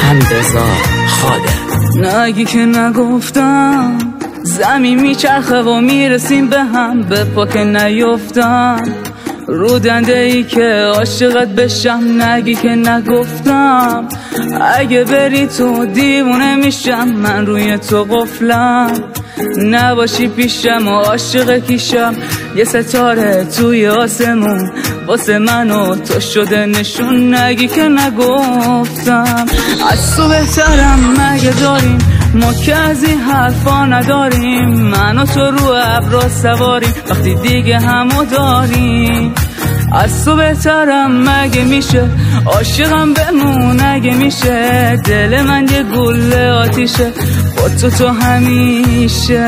حمیدرضا خادم. نگی که نگفتم زمین میچرخه و میرسیم به هم، به پا که نیفتم رو دنده ای که عاشقت بشم. نگی که نگفتم اگه بری تو دیوونه میشم، من روی تو قفلم نباشی پیشم و عاشق کیشم. یه ستاره توی آسمون واسه من و تو شده نشون. نگی که نگفتم از تو بهترم مگه داریم، ما که از این حرفا نداریم. من و تو رو ابرا سواریم وقتی دیگه همو داریم. از تو بهترم مگه میشه، عاشقم بمون اگه میشه. دل من یه گل آتیشه با تو همیشه.